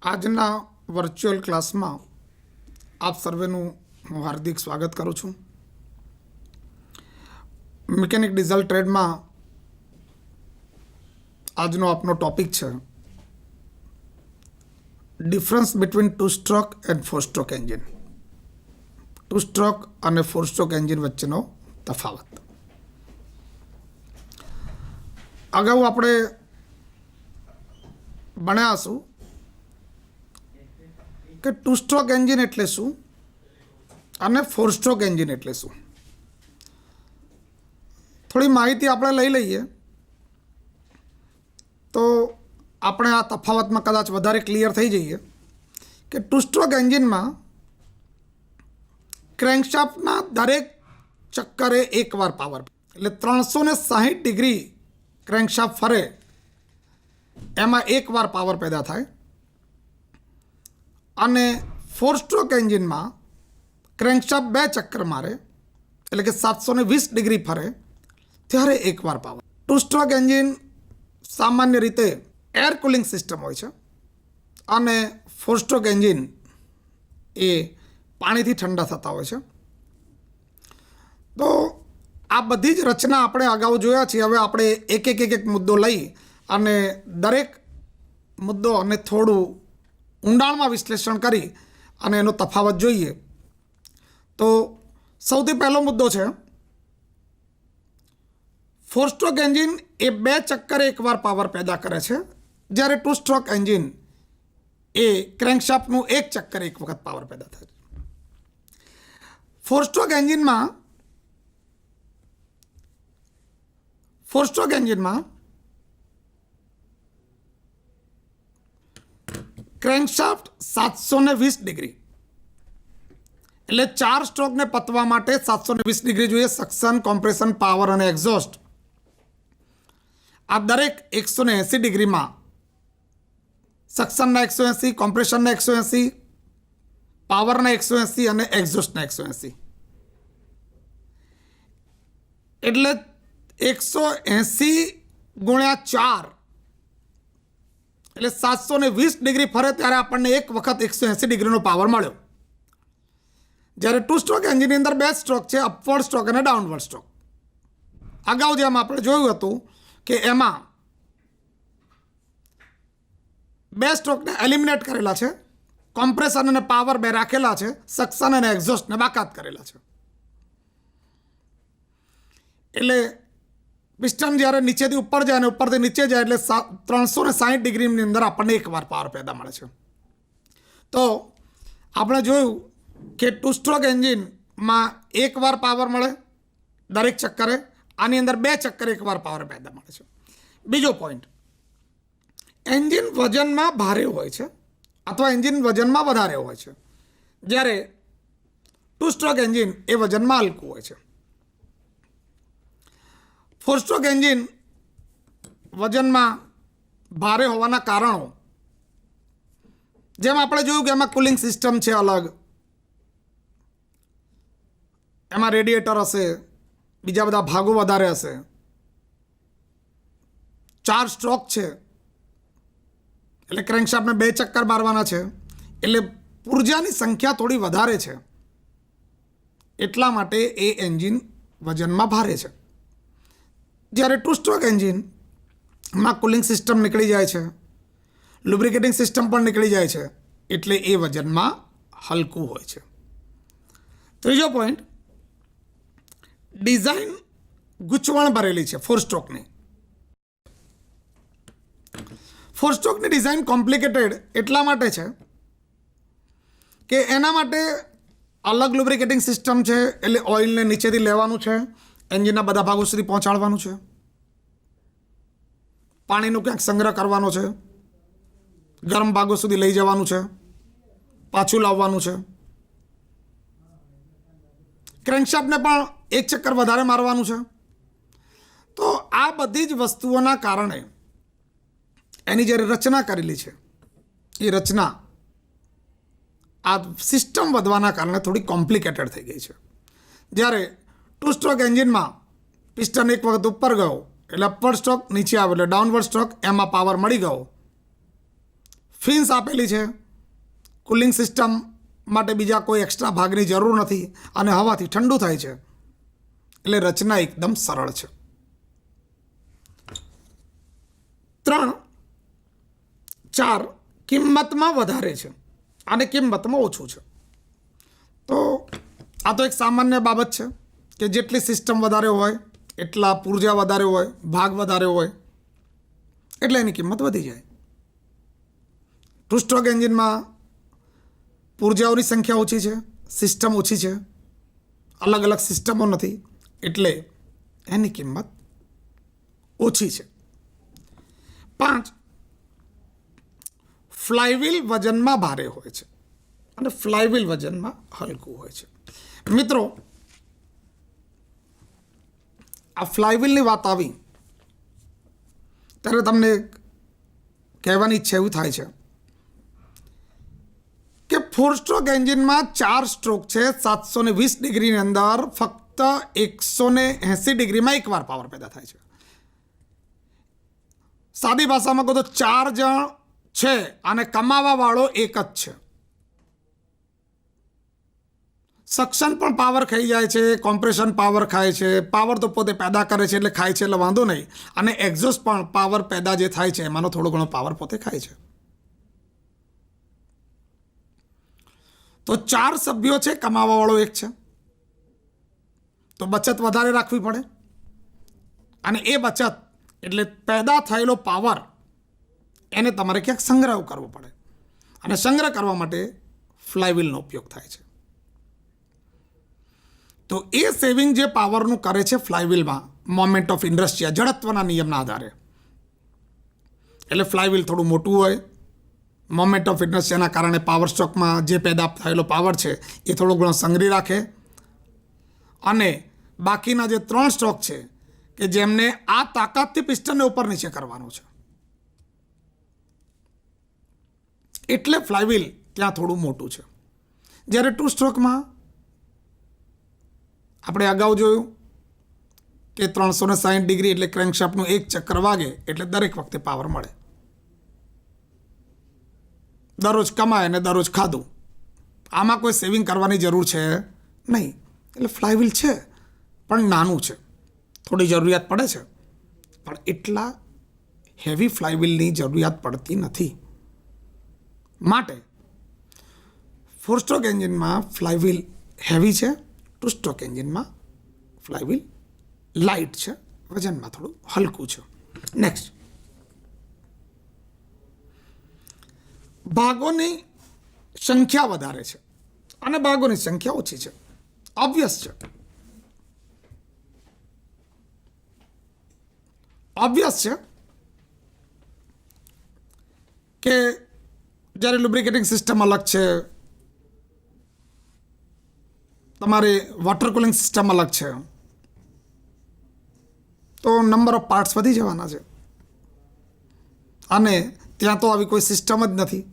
આજના વર્ચ્યુઅલ ક્લાસમાં આપ સર્વેનું હું હાર્દિક સ્વાગત કરું છું. મિકેનિક ડીઝલ ટ્રેડમાં આજનો આપનો ટોપિક છે difference between two stroke and four stroke engine. Two stroke અને ફોર સ્ટ્રોક એન્જિન વચ્ચેનો તફાવત. અગાઉ આપણે ભણ્યા હશું કે ટુ સ્ટ્રોક એન્જિન એટલે શું અને ફોર સ્ટ્રોક એન્જિન એટલે શું. થોડી માહિતી આપણે લઈ લઈએ તો આપણે આ તફાવતમાં કદાચ વધારે ક્લિયર થઈ જઈએ કે ટુ સ્ટ્રોક એન્જિનમાં ક્રેન્કશાફ્ટના દરેક ચક્કરે એકવાર પાવર એટલે 360 ડિગ્રી ક્રેન્કશાફ્ટ ફરે એમાં એકવાર પાવર પેદા થાય. અને ફોર સ્ટ્રોક એન્જિનમાં ક્રેન્કશાફ્ટ 2 ચક્કર મારે એટલે કે 720 ડિગ્રી ફરે ત્યારે એકવાર પાવર. ટુ સ્ટ્રોક એન્જિન સામાન્ય રીતે એર કુલિંગ સિસ્ટમ હોય છે અને ફોર સ્ટ્રોક એન્જિન એ પાણીથી ઠંડા થતા હોય છે. તો આ બધી જ રચના આપણે અગાઉ જોયા છીએ. હવે આપણે એક મુદ્દો લઈ અને દરેક મુદ્દો અને થોડું ઊંડાણમાં વિશ્લેષણ કરી અને એનો તફાવત જોઈએ. તો સૌથી પહેલો મુદ્દો છે ફોર સ્ટ્રોક એન્જિન એ 2 ચક્કરે એકવાર પાવર પેદા કરે છે, જ્યારે ટુ સ્ટ્રોક એન્જિન એ ક્રેન્કશાફ્ટનું 1 ચક્કરે એક વખત પાવર પેદા થાય છે. ફોર સ્ટ્રોક એન્જિનમાં ક્રેન્કશાફ્ટ 720 ડિગ્રી એટલે 4 સ્ટ્રોકને પતવા માટે 720 ડિગ્રી જોઈએ. સક્શન, કોમ્પ્રેશન, પાવર અને એક્ઝોસ્ટ આ દરેક 180 ડિગ્રીમાં, સક્શનના 180, કોમ્પ્રેશનના 180, પાવરના 180 અને એક્ઝોસ્ટના 180 એટલે 180 ગુણ્યા 4 એટલે 720 ડિગ્રી ફરે ત્યારે આપણને એક વખત 180 ડિગ્રીનો પાવર મળ્યો. જ્યારે ટુ સ્ટ્રોક એન્જિનની અંદર 2 સ્ટ્રોક છે, અપવર્ડ સ્ટ્રોક અને ડાઉનવર્ડ સ્ટ્રોક. અગાઉ જેમ આપણે જોયું હતું કે એમાં 2 સ્ટ્રોકને એલિમિનેટ કરેલા છે, કોમ્પ્રેશન અને પાવર 2 રાખેલા છે, સક્શન અને એક્ઝોસ્ટને બાકાત કરેલા છે. એટલે પિસ્ટન જ્યારે નીચેથી ઉપર જાય અને ઉપરથી નીચે જાય એટલે 360 ડિગ્રીની અંદર આપણને એકવાર પાવર પેદા મળે છે. તો આપણે જોયું કે ટુ સ્ટ્રોક એન્જિનમાં એકવાર પાવર મળે દરેક ચક્કરે, આની અંદર 2 ચક્કરે એકવાર પાવર પેદા મળે છે. બીજો પોઈન્ટ, એન્જિન વજનમાં ભારે હોય છે અથવા એન્જિન વજનમાં વધારે હોય છે, જ્યારે ટુ સ્ટ્રોક એન્જિન એ વજનમાં હલકું હોય છે. ફોર સ્ટ્રોક એન્જિન વજનમાં ભારે હોવાના કારણો, જેમ આપણે જોયું કે એમાં કુલિંગ સિસ્ટમ છે અલગ, એમાં રેડિએટર હશે, બીજા બધા ભાગો વધારે હશે, 4 સ્ટ્રોક છે એટલે ક્રેન્કશાફ્ટને 2 ચક્કર મારવાના છે એટલે ઉર્જાની સંખ્યા થોડી વધારે છે. એટલા માટે એ એન્જિન વજનમાં ભારે છે. જ્યારે ટુ સ્ટ્રોક એન્જિનમાં કુલિંગ સિસ્ટમ નીકળી જાય છે, લુબ્રિકેટિંગ સિસ્ટમ પણ નીકળી જાય છે એટલે એ વજનમાં હલકું હોય છે. ત્રીજો પોઈન્ટ, ડિઝાઇન ગૂંચવણ ભરેલી છે ફોર સ્ટ્રોકની. ફોર સ્ટ્રોકની ડિઝાઇન કોમ્પ્લિકેટેડ એટલા માટે છે કે એના માટે અલગ લુબ્રિકેટિંગ સિસ્ટમ છે, એટલે ઓઇલને નીચેથી લેવાનું છે, એન્જિનના બધા ભાગો સુધી પહોંચાડવાનું છે, પાણીનો ક્યાંક સંગ્રહ કરવાનો છે, ગરમ ભાગો સુધી લઈ જવાનું છે, પાછું લાવવાનું છે, ક્રેન્કશાફ્ટને પણ 1 ચક્કર વધારે મારવાનું છે. તો આ બધી જ વસ્તુઓના કારણે એની જ્યારે રચના કરેલી છે એ રચના આ સિસ્ટમ વધવાના કારણે થોડી કોમ્પ્લિકેટેડ થઈ ગઈ છે. જ્યારે ટુ સ્ટ્રોક એન્જિનમાં પિસ્ટન એક વખત ઉપર ગયો એટલે અપવર્ડ સ્ટ્રોક નીચે આવ્યો એટલે ડાઉનવર્ડ સ્ટ્રોક, એમાં પાવર મળી ગયો. ફિન્સ આપેલી છે, કુલિંગ સિસ્ટમ માટે બીજા કોઈ એક્સ્ટ્રા ભાગની જરૂર નથી અને હવાથી ઠંડુ થાય છે. એટલે રચના એકદમ સરળ છે. 3, 4 કિંમતમાં વધારે છે અને કિંમતમાં ઓછું છે. તો આ તો એક સામાન્ય બાબત છે કે જેટલી સિસ્ટમ વધારે હોય એટલા પૂર્જા વધારે હોય, ભાગ વધારે હોય એટલે એની કિંમત વધી જાય. ટુ સ્ટ્રોક એન્જિનમાં પૂર્જાઓની સંખ્યા ઓછી છે, સિસ્ટમ ઓછી છે, અલગ અલગ સિસ્ટમો નથી એટલે એની કિંમત ઓછી છે. 5 ફ્લાયવ્હીલ વજનમાં ભારે હોય છે અને ફ્લાયવ્હીલ વજનમાં હલકું હોય છે. મિત્રો, આ ફ્લાયવ્હીલની વાત આવી ત્યારે તમને કહેવાની ઈચ્છા એવું થાય છે કે 4 સ્ટ્રોક એન્જિનમાં 4 સ્ટ્રોક છે. 720 ડિગ્રીની અંદર ફક્ત 180 ડિગ્રીમાં એકવાર પાવર પેદા થાય છે. સાદી ભાષામાં કહો તો 4 જણ છે અને કમાવા વાળો એક જ છે. સક્શન પણ પાવર ખાઈ જાય છે, કોમ્પ્રેશન પાવર ખાય છે, પાવર તો પોતે પેદા કરે છે એટલે ખાય છે એટલે વાંધો નહીં, અને એક્ઝોસ્ટ પણ પાવર પેદા જે થાય છે એમાંનો થોડો ઘણો પાવર પોતે ખાય છે. તો 4 સભ્યો છે, કમાવા વાળો એક છે, તો બચત વધારે રાખવી પડે અને એ બચત એટલે પેદા થયેલો પાવર એને તમારે ક્યાંક સંગ્રહ કરવો પડે અને સંગ્રહ કરવા માટે ફ્લાયવ્હીલનો ઉપયોગ થાય છે. તો એ સેવિંગ જે પાવરનું કરે છે ફ્લાયવ્હીલમાં મોમેન્ટ ઓફ ઇનર્શિયા, જડત્વના નિયમના આધારે, એટલે ફ્લાયવ્હીલ થોડું મોટું હોય, મોમેન્ટ ઓફ ઇનર્શિયાના કારણે પાવર સ્ટ્રોકમાં જે પેદા થયેલો પાવર છે એ થોડો ઘણો સંગ્રહી રાખે અને બાકીના જે 3 સ્ટ્રોક છે કે જેમને આ તાકાતથી પિસ્ટનને ઉપર નીચે કરવાનું છે એટલે ફ્લાયવ્હીલ ત્યાં થોડું મોટું છે. જ્યારે 2 સ્ટ્રોકમાં આપણે અગાઉ જોયું કે 360 ડિગ્રી એટલે ક્રેન્કશાફ્ટનું એક ચક્કર વાગે એટલે દરેક વખતે પાવર મળે. દરરોજ કમાય અને દરરોજ ખાધું, આમાં કોઈ સેવિંગ કરવાની જરૂર છે નહીં. એટલે ફ્લાયવ્હીલ છે પણ નાનું છે, થોડી જરૂરિયાત પડે છે પણ એટલા હેવી ફ્લાયવ્હીલની જરૂરિયાત પડતી નથી. માટે 4 સ્ટ્રોક એન્જિનમાં ફ્લાયવ્હીલ હેવી છે, 2 સ્ટ્રોક એન્જિનમાં ફ્લાયવ્હીલ લાઇટ છે, વજનમાં થોડું હલકું છે. નેક્સ્ટ, ભાગોની સંખ્યા વધારે છે અને ભાગોની સંખ્યા ઓછી છે. ઓબ્વિયસ છે, ઓબ્વિયસ છે કે જ્યારે લુબ્રિકેટિંગ સિસ્ટમ અલગ છે, તમારી વોટર કુલિંગ સિસ્ટમ અલગ છે, તો નંબર ઓફ પાર્ટ્સ વધી જવાના છે અને ત્યાં તો આવી કોઈ સિસ્ટમ જ નથી.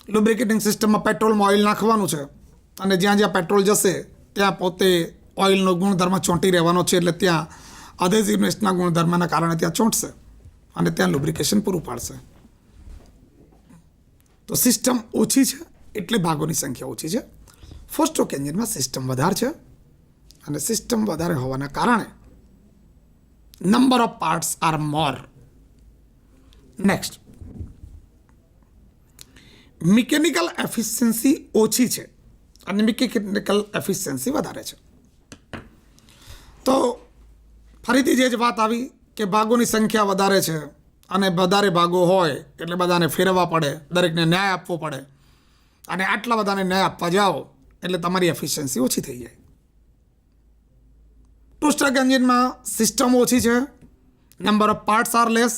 લુબ્રિકેટિંગ સિસ્ટમમાં પેટ્રોલમાં ઓઇલ નાખવાનું છે અને જ્યાં જ્યાં પેટ્રોલ જશે ત્યાં પોતે ઓઇલનો ગુણધર્મ ચોંટી રહેવાનો છે એટલે ત્યાં અધેઝિવનેસના ગુણધર્મના કારણે ત્યાં ચોંટશે અને ત્યાં લુબ્રિકેશન પૂરું પાડશે. તો સિસ્ટમ ઓછી છે એટલે ભાગોની સંખ્યા ઓછી છે. 4 સ્ટ્રોક એન્જિનમાં સિસ્ટમ વધારે છે અને સિસ્ટમ વધારે હોવાના કારણે number of parts are more. Next, mechanical efficiency ઓછી છે અને મિકેનિકલ એફિશિયન્સી વધારે છે. તો ફરીથી જે જ વાત આવી કે ભાગોની સંખ્યા વધારે છે અને વધારે ભાગો હોય એટલે બધાને ફેરવવા પડે, દરેકને ન્યાય આપવો પડે અને આટલા બધાને ન્યાય આપવા જાઓ એટલે તમારી એફિશિયન્સી ઓછી થઈ જાય. 2 સ્ટ્રોક એન્જિનમાં સિસ્ટમ ઓછી છે, number of parts are less,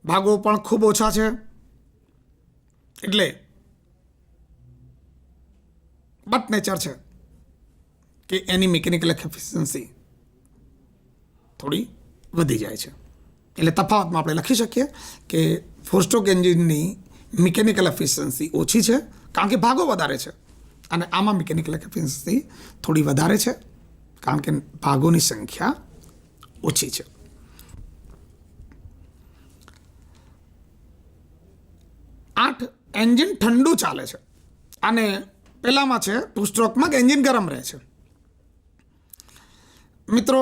ભાગો પણ ખૂબ ઓછા છે એટલે બટ નેચર છે કે એની મિકેનિકલ એફિશિયન્સી થોડી વધી જાય છે. એટલે તફાવતમાં આપણે લખી શકીએ કે 4 સ્ટ્રોક એન્જિનની મિકેનિકલ એફિશિયન્સી ઓછી છે કારણ કે ભાગો વધારે છે અને આમાં મિકેનિકલ એફિશિયન્સી થોડી વધારે છે કારણ કે ભાગોની સંખ્યા ઓછી છે. 8 એન્જિન ઠંડુ ચાલે છે અને પહેલામાં છે 2 સ્ટ્રોકમાં કે એન્જિન ગરમ રહે છે. મિત્રો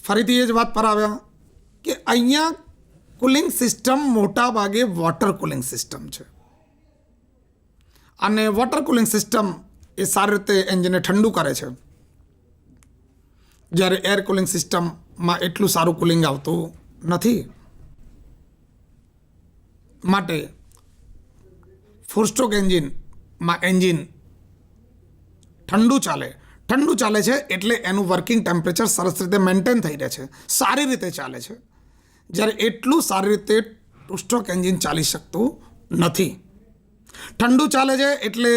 ફરીથી એ જ વાત પર આવ્યા કે અહીંયા કુલિંગ સિસ્ટમ મોટા ભાગે વોટર કુલિંગ સિસ્ટમ છે અને વોટર કુલિંગ સિસ્ટમ એ સારી રીતે એન્જિનને ઠંડુ કરે છે, જ્યારે એર કુલિંગ સિસ્ટમમાં એટલું સારું કુલિંગ આવતું નથી. માટે 4 સ્ટ્રોક એન્જિનમાં એન્જિન ઠંડુ ચાલે છે એટલે એનું વર્કિંગ ટેમ્પરેચર સરસ રીતે મેન્ટેન થઈ રહે છે, સારી રીતે ચાલે છે, જ્યારે એટલું સારી રીતે 2 સ્ટ્રોક એન્જિન ચાલી શકતું નથી. ઠંડુ ચાલે છે એટલે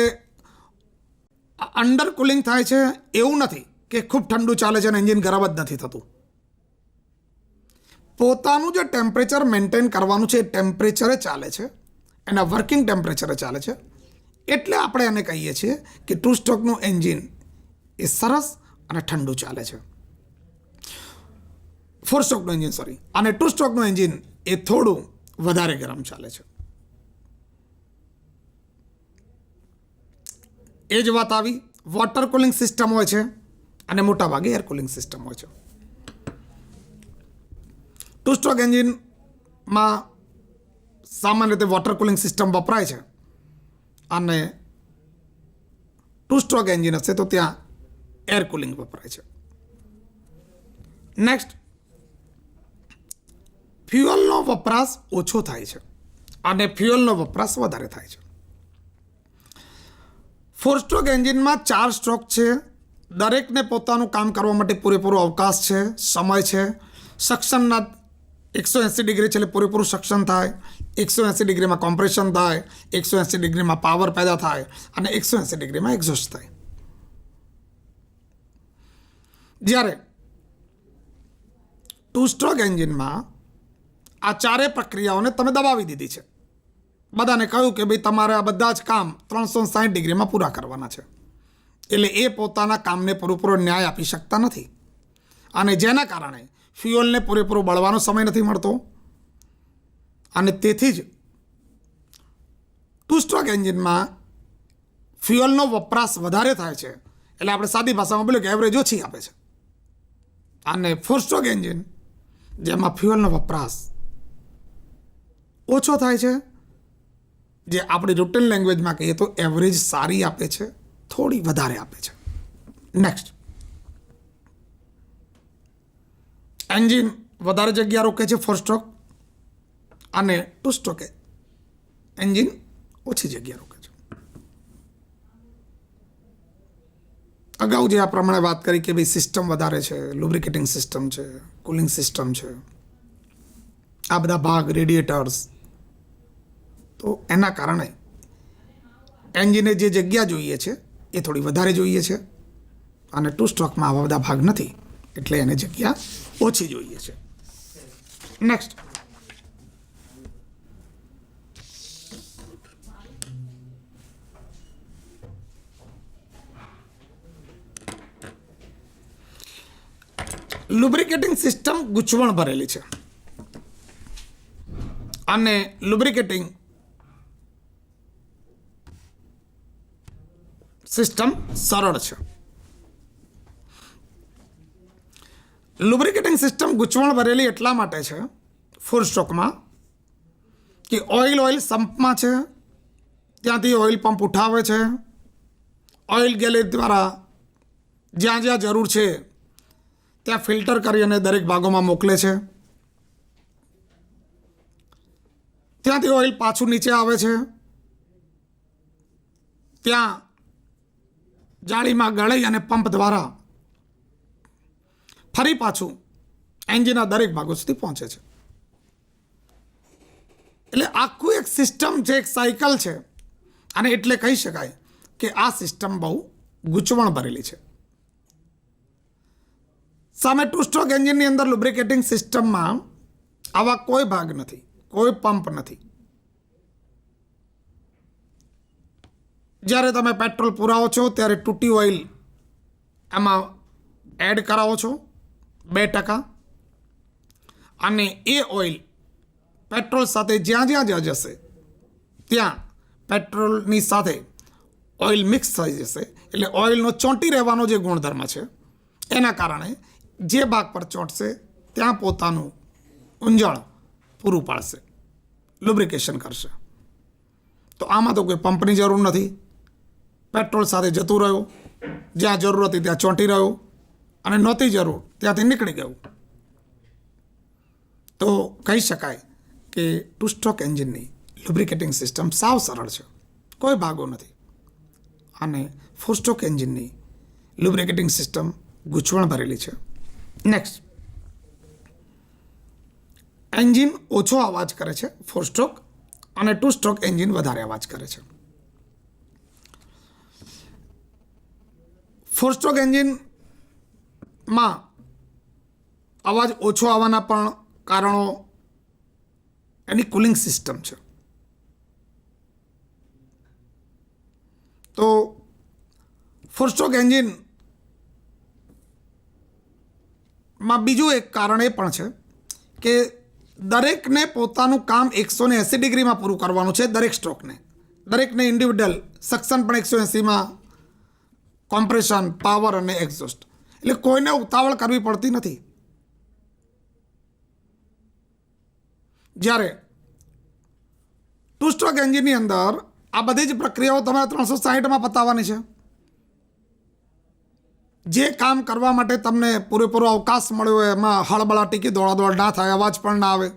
અંડર કુલિંગ થાય છે એવું નથી કે ખૂબ ઠંડુ ચાલે છે અને એન્જિન ગરમ જ નથી થતું. પોતાનું જે ટેમ્પરેચર મેન્ટેન કરવાનું છે એ ટેમ્પરેચરે ચાલે છે, એના વર્કિંગ ટેમ્પરેચરે ચાલે છે. એટલે આપણે એને કહીએ છીએ કે 2 સ્ટ્રોકનું એન્જિન એ સરસ અને ઠંડુ ચાલે છે. 4 સ્ટ્રોકનું એન્જિન અને 2 સ્ટ્રોકનું એન્જિન એ થોડું વધારે ગરમ ચાલે છે. એ જ વાત આવી વોટર કુલિંગ સિસ્ટમ હોય છે અને મોટાભાગે એર કુલિંગ સિસ્ટમ હોય છે. 2 સ્ટ્રોક એન્જિનમાં સામાન્ય રીતે વોટર કુલિંગ સિસ્ટમ વપરાય છે અને 2 સ્ટ્રોક એન્જિન હશે તો ત્યાં એર કુલિંગ વપરાય છે. નેક્સ્ટ, ફ્યુઅલનો વપરાશ ઓછો થાય છે અને ફ્યુઅલનો વપરાશ વધારે થાય છે. 4 સ્ટ્રોક એન્જિનમાં 4 સ્ટ્રોક છે, દરેકને પોતાનું કામ કરવા માટે પૂરેપૂરો અવકાશ છે, સમય છે. સક્શનના 180 ડિગ્રી છે એટલે પૂરેપૂરું સક્શન થાય, 180 ડિગ્રીમાં કોમ્પ્રેશન થાય, 180 ડિગ્રીમાં પાવર પેદા થાય અને 180 ડિગ્રીમાં એક્ઝોસ્ટ થાય. જ્યારે 2 સ્ટ્રોક એન્જિનમાં આ ચારેય પ્રક્રિયાઓને તમે દબાવી દીધી છે. બધાને કહ્યું કે ભાઈ તમારે આ બધા જ કામ 360 ડિગ્રીમાં પૂરા કરવાના છે, એટલે એ પોતાના કામને પૂરેપૂરો ન્યાય આપી શકતા નથી અને જેના કારણે ફ્યુઅલને પૂરેપૂરો બળવાનો સમય નથી મળતો અને તેથી જ 2 સ્ટ્રોક એન્જિનમાં ફ્યુઅલનો વપરાશ વધારે થાય છે. એટલે આપણે સાદી ભાષામાં બોલીએ કે એવરેજ ઓછી આપે છે. અને 4 સ્ટ્રોક એન્જિન જેમાં ફ્યુઅલનો વપરાશ ઓછો થાય છે, જે આપણી રૂટીન લેંગ્વેજમાં કહીએ તો એવરેજ સારી આપે છે, થોડી વધારે આપે છે. નેક્સ્ટ, એન્જિન વધારે જગ્યા રોકે છે 4 સ્ટ્રોક અને 2 સ્ટ્રોક એન્જિન ઓછી જગ્યા રોકે છે. અગાઉ જે આ પ્રમાણે વાત કરી કે ભાઈ સિસ્ટમ વધારે છે, લુબ્રિકેટિંગ સિસ્ટમ છે, કુલિંગ સિસ્ટમ છે, આ બધા ભાગ, રેડિએટર્સ, તો એના કારણે એન્જિને જે જગ્યા જોઈએ છે એ થોડી વધારે જોઈએ છે અને 2 સ્ટ્રોકમાં આવા બધા ભાગ નથી એટલે એને જગ્યા ઓછી જોઈએ છે. નેક્સ્ટ, લુબ્રિકેટિંગ સિસ્ટમ ગૂંચવણ ભરેલી છે અને લુબ્રિકેટિંગ સિસ્ટમ સરળ છે. લુબ્રિકેટિંગ સિસ્ટમ ગૂંચવણ ભરેલી એટલા માટે છે 4 સ્ટ્રોકમાં કે ઓઇલ સંપમાં છે, ત્યાંથી ઓઇલ પંપ ઉઠાવે છે, ઓઇલ ગેલેજ દ્વારા જ્યાં જ્યાં જરૂર છે ત્યાં ફિલ્ટર કરી અને દરેક ભાગોમાં મોકલે છે, ત્યાંથી ઓઇલ પાછું નીચે આવે છે, ત્યાં જાળીમાં ગળાઈ અને પંપ દ્વારા ફરી પાછું એન્જિનના દરેક ભાગો સુધી પહોંચે છે. એટલે આખું એક સિસ્ટમ છે, એક સાયકલ છે અને એટલે કહી શકાય કે આ સિસ્ટમ બહુ ગૂંચવણ ભરેલી છે. સામે 2 સ્ટ્રોક એન્જિનની અંદર લુબ્રિકેટિંગ સિસ્ટમમાં આવા કોઈ ભાગ નથી, કોઈ પંપ નથી. જ્યારે તમે પેટ્રોલ પુરાવો છો ત્યારે તૂટી ઓઇલ એમાં એડ કરાવો છો 2%, અને એ ઓઇલ પેટ્રોલ સાથે જ્યાં જ્યાં જશે ત્યાં પેટ્રોલની સાથે ઓઇલ મિક્સ થઈ જશે, એટલે ઓઇલનો ચોંટી રહેવાનો જે ગુણધર્મ છે એના કારણે જે ભાગ પર ચોંટશે ત્યાં પોતાનું ઊંજણ પૂરું પાડશે, લુબ્રિકેશન કરશે. તો આમાં તો કોઈ પંપની જરૂર નથી, પેટ્રોલ સાથે જતું રહ્યું, જ્યાં જરૂર હતી ત્યાં ચોંટી રહ્યું, અને નહોતી જરૂર ત્યાંથી નીકળી ગયું. તો કહી શકાય કે ટુ સ્ટ્રોક એન્જિનની લુબ્રિકેટિંગ સિસ્ટમ સાવ સરળ છે, કોઈ ભાગો નથી. અને ફોર સ્ટ્રોક એન્જિનની લુબ્રિકેટિંગ સિસ્ટમ ગૂંચવણ ભરેલી છે. નેક્સ્ટ, એન્જિન ઓછો અવાજ કરે છે ફોર સ્ટ્રોક, અને ટુ સ્ટ્રોક એન્જિન વધારે અવાજ કરે છે. ફોર સ્ટ્રોક એન્જિનમાં અવાજ ઓછો આવવાના પણ કારણો એની કુલિંગ સિસ્ટમ છે. તો ફોર સ્ટ્રોક એન્જિનમાં બીજું એક કારણ એ પણ છે કે દરેકને પોતાનું કામ 180 ડિગ્રીમાં પૂરું કરવાનું છે. દરેકને ઇન્ડિવિડ્યુઅલ સક્શન પણ 180માં, કોમ્પ્રેશન, પાવર અને એક્ઝોસ્ટ, એટલે કોઈને ઉતાવળ કરવી પડતી નથી. જ્યારે ટુ સ્ટ્રોક એન્જિનની અંદર આ બધી જ પ્રક્રિયાઓ તમારે 360માં પતાવવાની છે. જે કામ કરવા માટે તમને પૂરેપૂરો અવકાશ મળ્યો હોય એમાં હળબળાટી કે દોડાદોડ ના થાય, અવાજ પણ ના આવે.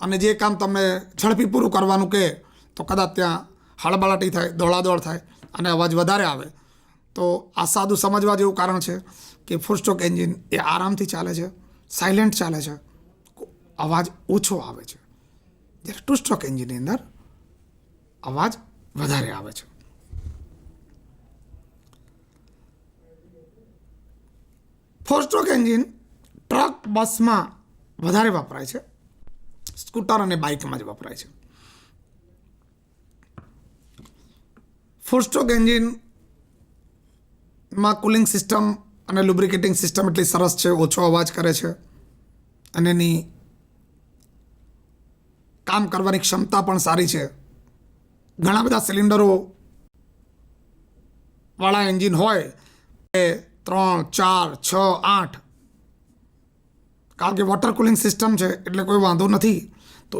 અને જે કામ તમને ઝડપી પૂરું કરવાનું કહે તો કદાચ ત્યાં હળબળાટી થાય, દોડાદોડ થાય અને અવાજ વધારે આવે. તો આ સાદું સમજવા જેવું કારણ છે કે ફોર સ્ટ્રોક એન્જિન એ આરામથી ચાલે છે, સાયલેન્ટ ચાલે છે, અવાજ ઓછો આવે છે. જ્યારે ટુ સ્ટ્રોક એન્જિનની અંદર અવાજ વધારે આવે છે. ફોર સ્ટ્રોક એન્જિન ટ્રક, બસમાં વધારે વપરાય છે, સ્કૂટર અને બાઇકમાં જ વપરાય છે. ફોર સ્ટ્રોક એન્જિનમાં કુલિંગ સિસ્ટમ અને લુબ્રિકેટિંગ સિસ્ટમ એટલી સરસ છે, ઓછો અવાજ કરે છે, અને એની કામ કરવાની ક્ષમતા પણ સારી છે. ઘણા બધા સિલિન્ડરો વાળા એન્જિન હોય, 3, 4, 6, 8, કારણ કે વોટર કુલિંગ સિસ્ટમ છે એટલે કોઈ વાંધો નથી. તો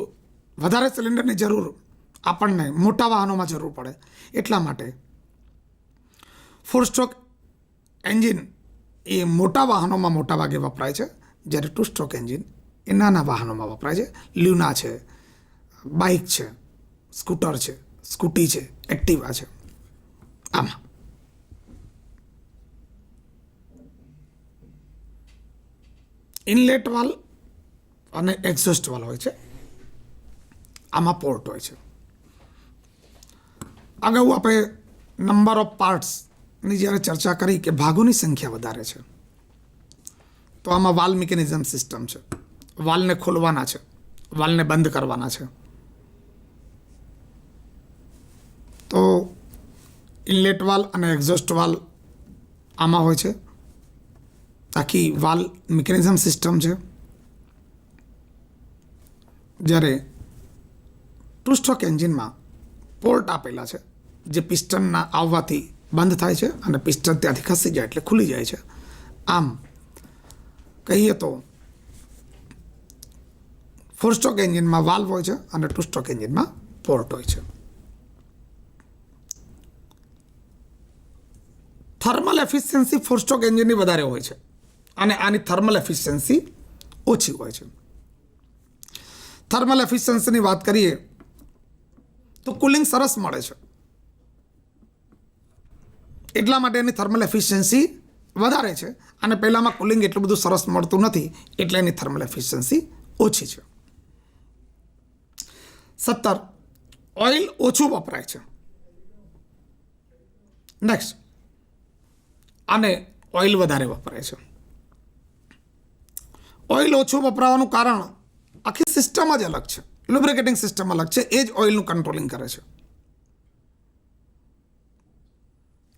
વધારે સિલિન્ડરની જરૂર આપણને મોટા વાહનોમાં જરૂર પડે, એટલા માટે ફોર સ્ટ્રોક એન્જિન એ મોટા વાહનોમાં મોટા ભાગે વપરાય છે, જ્યારે ટુ સ્ટ્રોક એન્જિન એ નાના વાહનોમાં વપરાય છે. લ્યુના છે, બાઇક છે, સ્કૂટર છે, સ્કૂટી છે, એક્ટિવા છે. આમાં ઇનલેટ વાલ્વ અને એક્ઝોસ્ટ વાલ્વ હોય છે, આમાં પોર્ટ હોય છે. અગાઉ આપણે નંબર ઓફ પાર્ટ્સની જ્યારે ચર્ચા કરી કે ભાગોની સંખ્યા વધારે છે, તો આમાં વાલ્વ મિકેનિઝમ સિસ્ટમ છે. વાલ્વને ખોલવાના છે, વાલ્વને બંધ કરવાના છે. તો ઇનલેટ વાલ્વ અને એક્ઝોસ્ટ વાલ્વ આમાં હોય છે. આખી વાલ્વ મિકેનિઝમ સિસ્ટમ છે. જ્યારે ટુ સ્ટ્રોક એન્જિનમાં પોર્ટ આપેલા છે, જે પિસ્ટનના આવવાથી બંધ થાય છે અને પિસ્ટન ત્યાંથી ખસી જાય એટલે ખુલી જાય છે. આમ કહીએ તો ફોર સ્ટ્રોક એન્જિનમાં વાલ્વ હોય છે અને ટુ સ્ટ્રોક એન્જિનમાં પોર્ટ હોય છે. થર્મલ એફિશિયન્સી ફોર સ્ટ્રોક એન્જિનની વધારે હોય છે અને આની થર્મલ એફિશિયન્સી ઓછી હોય છે. થર્મલ એફિશિયન્સીની વાત કરીએ તો કુલિંગ સરસ મળે છે, એટલા માટે એની થર્મલ એફિશિયન્સી વધારે છે. અને પહેલાંમાં કુલિંગ એટલું બધું સરસ મળતું નથી એટલે એની થર્મલ એફિશિયન્સી ઓછી છે. 17, ઓઇલ ઓછું વપરાય છે. નેક્સ્ટ, અને ઓઇલ વધારે વપરાય છે. ઓઇલ ઓછું વપરાવાનું કારણ આખી સિસ્ટમ જ અલગ છે, લુબ્રિકેટિંગ સિસ્ટમ અલગ છે, એ જ ઓઇલનું કંટ્રોલિંગ કરે છે.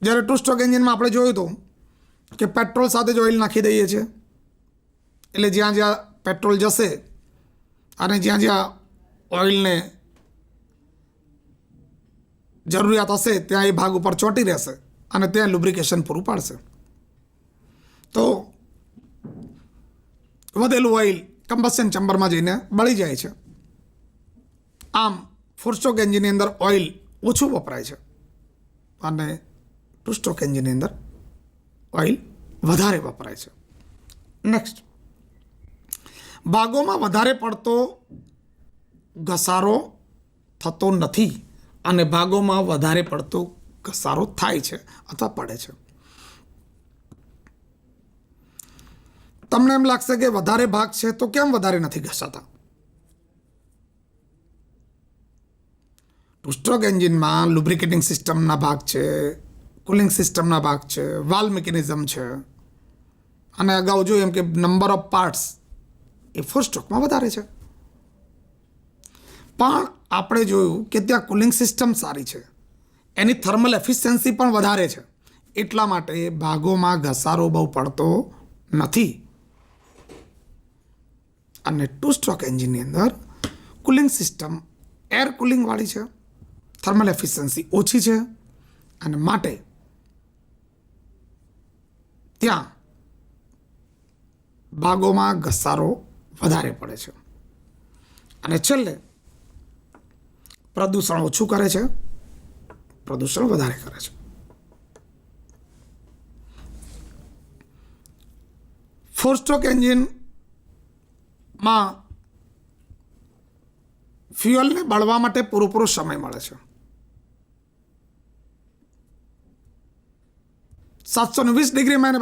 જ્યારે ટુ સ્ટ્રોક એન્જિનમાં આપણે જોયું હતું કે પેટ્રોલ સાથે જ ઓઇલ નાખી દઈએ છીએ, એટલે જ્યાં જ્યાં પેટ્રોલ જશે અને જ્યાં જ્યાં ઓઇલને જરૂરિયાત હશે ત્યાં એ ભાગ ઉપર ચોંટી રહેશે અને ત્યાં લુબ્રિકેશન પૂરું પાડશે. તો વધેલું ઓઇલ કમ્બશન ચેમ્બરમાં જઈને બળી જાય છે. આમ ફોર સ્ટ્રોક એન્જિનની અંદર ઓઇલ ઓછું વપરાય છે અને ટુ સ્ટ્રોક એન્જિનની અંદર ઓઇલ વધારે વપરાય છે. નેક્સ્ટ, ભાગોમાં વધારે પડતો ઘસારો થતો નથી અને ભાગોમાં વધારે પડતો ઘસારો થાય છે અથવા પડે છે. તમને એમ લાગશે કે વધારે ભાગ છે તો કેમ વધારે નથી ઘસાતા? ટુ સ્ટ્રોક એન્જિનમાં લુબ્રિકેટિંગ સિસ્ટમના ભાગ છે, કુલિંગ સિસ્ટમના ભાગ છે, વાલ્વ મિકેનિઝમ છે અને અગાઉ જોયું એમ કે નંબર ઓફ પાર્ટ્સ એ ફોર સ્ટ્રોકમાં વધારે છે. પણ આપણે જોયું કે ત્યાં કુલિંગ સિસ્ટમ સારી છે, એની થર્મલ એફિશિયન્સી પણ વધારે છે, એટલા માટે ભાગોમાં ઘસારો બહુ પડતો નથી. અને ટુ સ્ટ્રોક એન્જિનની અંદર કુલિંગ સિસ્ટમ એર કુલિંગવાળી છે, થર્મલ એફિશિયન્સી ઓછી છે અને માટે ત્યાં ભાગોમાં ઘસારો વધારે પડે છે. અને છેલ્લે પ્રદૂષણ ઓછું કરે છે, પ્રદૂષણ વધારે કરે છે. ફોર સ્ટ્રોક એન્જિનમાં ફ્યુઅલને બળવા માટે પૂરેપૂરો સમય મળે છે. 720 ડિગ્રીમાં એને